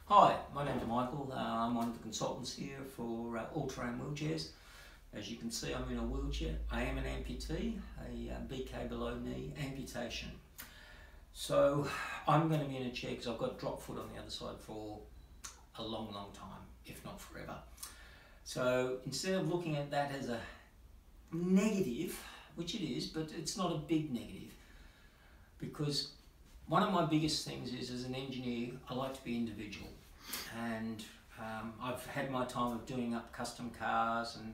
Hi, my name's Michael. I'm one of the consultants here for all-terrain wheelchairs. As you can see, I'm in a wheelchair. I am an amputee, a BK below knee amputation. So I'm going to be in a chair because I've got drop foot on the other side for a long time, if not forever. So instead of looking at that as a negative, which it is, but it's not a big negative, because one of my biggest things is, as an engineer, I like to be individual, and I've had my time of doing up custom cars and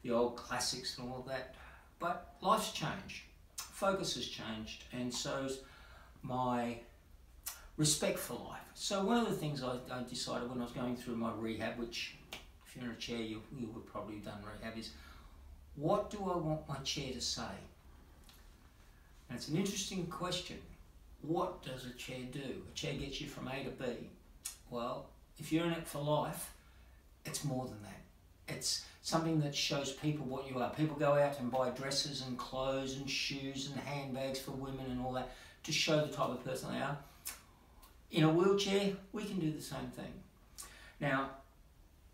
the old classics and all of that, but life's changed, focus has changed, and so's my respect for life. So one of the things I decided when I was going through my rehab, which if you're in a chair you would probably have done rehab, is what do I want my chair to say? And it's an interesting question. What does a chair do? A chair gets you from A to B. Well, if you're in it for life, it's more than that. It's something that shows people what you are. People go out and buy dresses and clothes and shoes and handbags for women and all that to show the type of person they are. In a wheelchair, we can do the same thing. Now,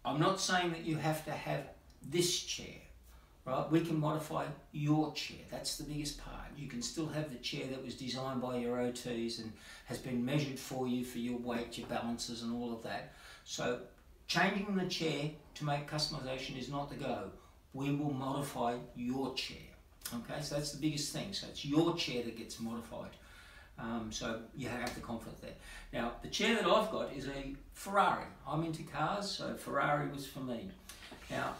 I'm not saying that you have to have this chair. Right, we can modify your chair. That's the biggest part. You can still have the chair that was designed by your OTs and has been measured for you for your weight, your balances and all of that. So changing the chair to make customization is not the go. We will modify your chair. Okay, so that's the biggest thing. So it's your chair that gets modified. So you have the confidence there. Now, the chair that I've got is a Ferrari. I'm into cars, so Ferrari was for me. Now,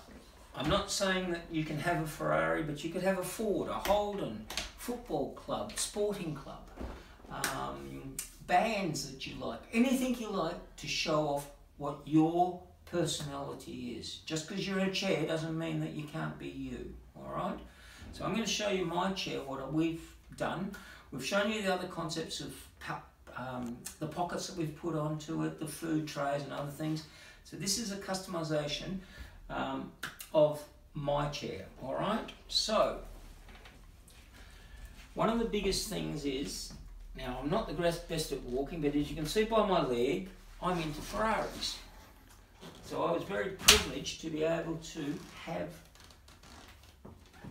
I'm not saying that you can have a Ferrari, but you could have a Ford, a Holden, football club, sporting club, bands that you like, anything you like to show off what your personality is. Just because you're in a chair doesn't mean that you can't be you, all right? So I'm going to show you my chair, what we've done. We've shown you the other concepts of the pockets that we've put onto it, the food trays and other things. So this is a customization of my chair, all right? So one of the biggest things is, now I'm not the best at walking, but as you can see by my leg, I'm into Ferraris. So I was very privileged to be able to have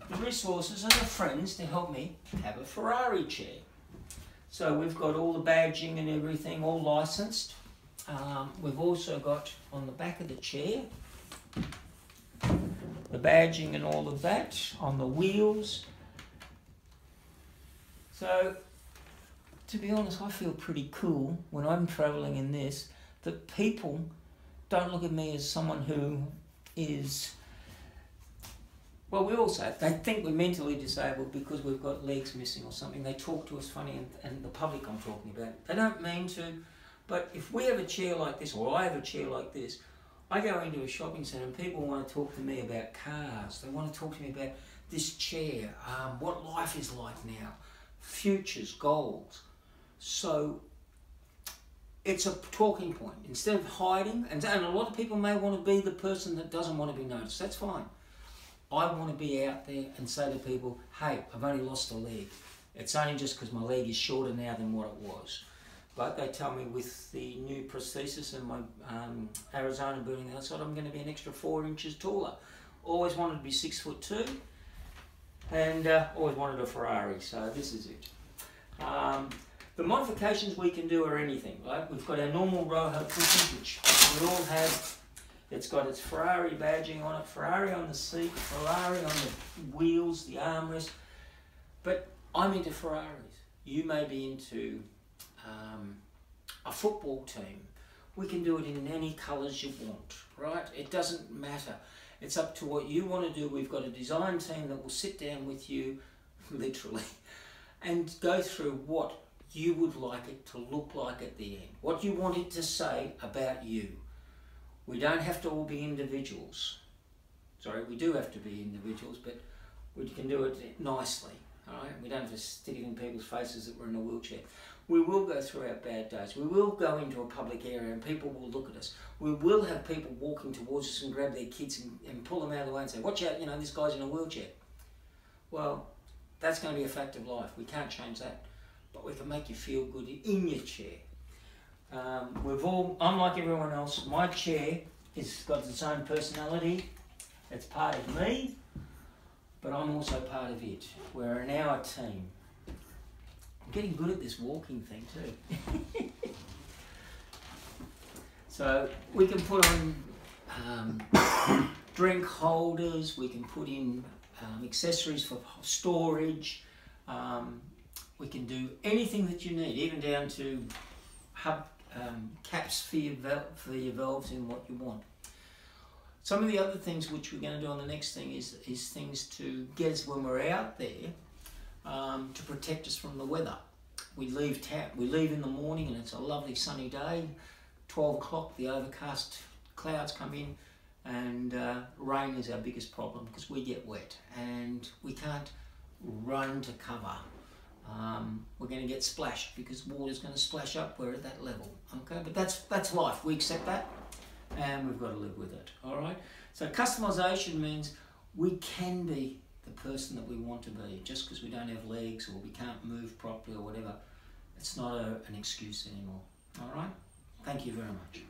the resources and the friends to help me have a Ferrari chair. So we've got all the badging and everything, all licensed. We've also got on the back of the chair the badging and all of that on the wheels. So, to be honest, I feel pretty cool when I'm travelling in this, that people don't look at me as someone who is, well, we all say they think we're mentally disabled because we've got legs missing or something. They talk to us funny, and the public I'm talking about, they don't mean to, but if we have a chair like this, or I have a chair like this, I go into a shopping centre and people want to talk to me about cars. They want to talk to me about this chair, what life is like now, futures, goals. So it's a talking point. Instead of hiding, and a lot of people may want to be the person that doesn't want to be noticed. That's fine. I want to be out there and say to people, hey, I've only lost a leg. It's only just because my leg is shorter now than what it was. But they tell me with the new prosthesis and my Arizona building outside, I'm going to be an extra 4 inches taller. Always wanted to be 6'2", and always wanted a Ferrari, so this is it. The modifications we can do are anything, right? We've got our normal Rojo cushion, which we all have. It's got its Ferrari badging on it, Ferrari on the seat, Ferrari on the wheels, the armrest. But I'm into Ferraris. You may be into a football team. We can do it in any colours you want, right? It doesn't matter. It's up to what you want to do. We've got a design team that will sit down with you, literally, and go through what you would like it to look like at the end, what you want it to say about you. We don't have to all be individuals. Sorry, we do have to be individuals, but we can do it nicely. All right? We don't have to stick it in people's faces that we're in a wheelchair. We will go through our bad days. We will go into a public area and people will look at us. We will have people walking towards us and grab their kids and pull them out of the way and say, watch out, you know, this guy's in a wheelchair. Well, that's going to be a fact of life. We can't change that. But we can make you feel good in your chair. I'm like everyone else. My chair has got its own personality. It's part of me, but I'm also part of it. We're now a team. I'm getting good at this walking thing too. So we can put on drink holders, we can put in accessories for storage, we can do anything that you need, even down to hub caps for your valves and what you want. Some of the other things which we're going to do on the next thing is things to get us when we're out there, to protect us from the weather. We leave in the morning and it's a lovely sunny day. 12 o'clock, the overcast clouds come in, and rain is our biggest problem because we get wet and we can't run to cover. We're going to get splashed because water's going to splash up. We're at that level, okay? But that's life. We accept that, and we've got to live with it. All right. So customisation means we can be the person that we want to be. Just because we don't have legs or we can't move properly or whatever, it's not an excuse anymore. All right. Thank you very much.